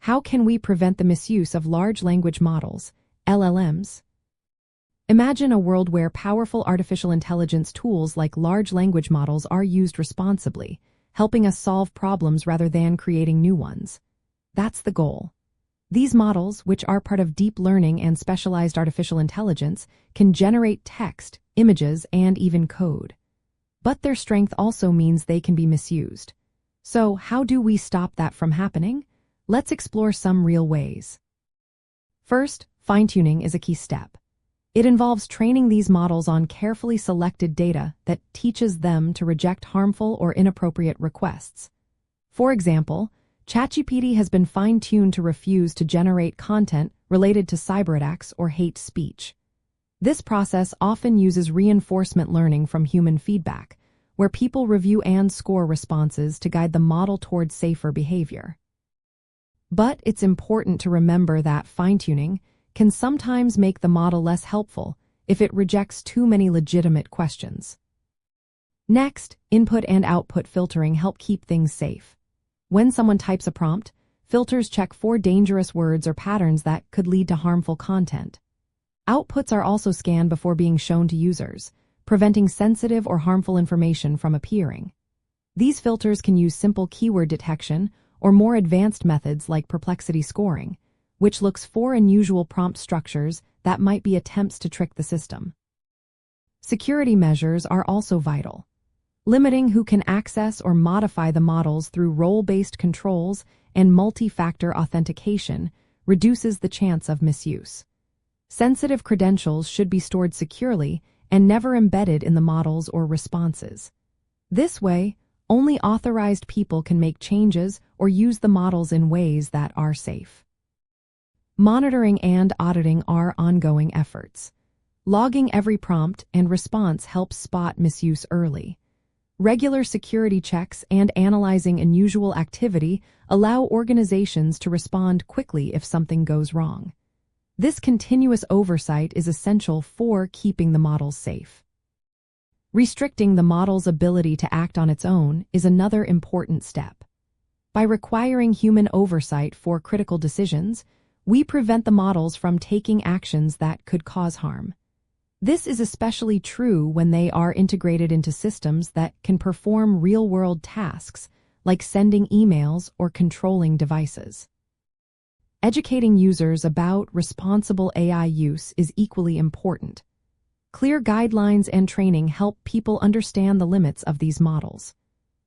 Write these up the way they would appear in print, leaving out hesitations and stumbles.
How can we prevent the misuse of large language models, LLMs? Imagine a world where powerful artificial intelligence tools like large language models are used responsibly, helping us solve problems rather than creating new ones. That's the goal. These models, which are part of deep learning and specialized artificial intelligence, can generate text, images, and even code. But their strength also means they can be misused. So, how do we stop that from happening? Let's explore some real ways. First, fine-tuning is a key step. It involves training these models on carefully selected data that teaches them to reject harmful or inappropriate requests. For example, ChatGPT has been fine-tuned to refuse to generate content related to cyberattacks or hate speech. This process often uses reinforcement learning from human feedback, where people review and score responses to guide the model towards safer behavior. But it's important to remember that fine-tuning can sometimes make the model less helpful if it rejects too many legitimate questions. Next, input and output filtering help keep things safe. When someone types a prompt, filters check for dangerous words or patterns that could lead to harmful content. Outputs are also scanned before being shown to users, preventing sensitive or harmful information from appearing. These filters can use simple keyword detection or more advanced methods like perplexity scoring, which looks for unusual prompt structures that might be attempts to trick the system. Security measures are also vital. Limiting who can access or modify the models through role-based controls and multi-factor authentication reduces the chance of misuse. Sensitive credentials should be stored securely and never embedded in the models or responses. This way, only authorized people can make changes or use the models in ways that are safe. Monitoring and auditing are ongoing efforts. Logging every prompt and response helps spot misuse early. Regular security checks and analyzing unusual activity allow organizations to respond quickly if something goes wrong. This continuous oversight is essential for keeping the models safe. Restricting the model's ability to act on its own is another important step. By requiring human oversight for critical decisions, we prevent the models from taking actions that could cause harm. This is especially true when they are integrated into systems that can perform real-world tasks, like sending emails or controlling devices. Educating users about responsible AI use is equally important. Clear guidelines and training help people understand the limits of these models.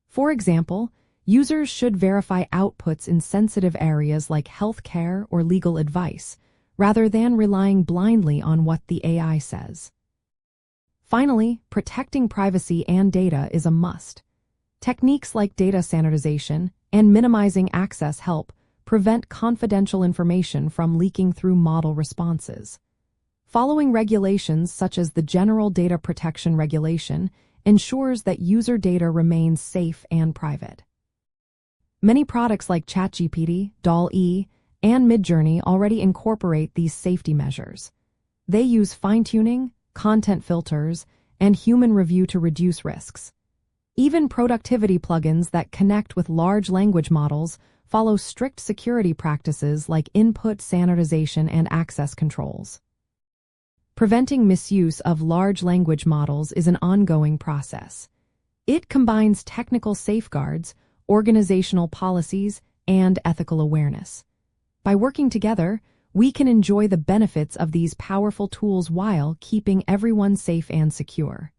For example, users should verify outputs in sensitive areas like healthcare or legal advice, rather than relying blindly on what the AI says. Finally, protecting privacy and data is a must. Techniques like data sanitization and minimizing access help prevent confidential information from leaking through model responses. Following regulations such as the General Data Protection Regulation ensures that user data remains safe and private. Many products like ChatGPT, DALL-E, and Midjourney already incorporate these safety measures. They use fine-tuning, content filters, and human review to reduce risks. Even productivity plugins that connect with large language models follow strict security practices like input sanitization and access controls. Preventing misuse of large language models is an ongoing process. It combines technical safeguards, organizational policies, and ethical awareness. By working together, we can enjoy the benefits of these powerful tools while keeping everyone safe and secure.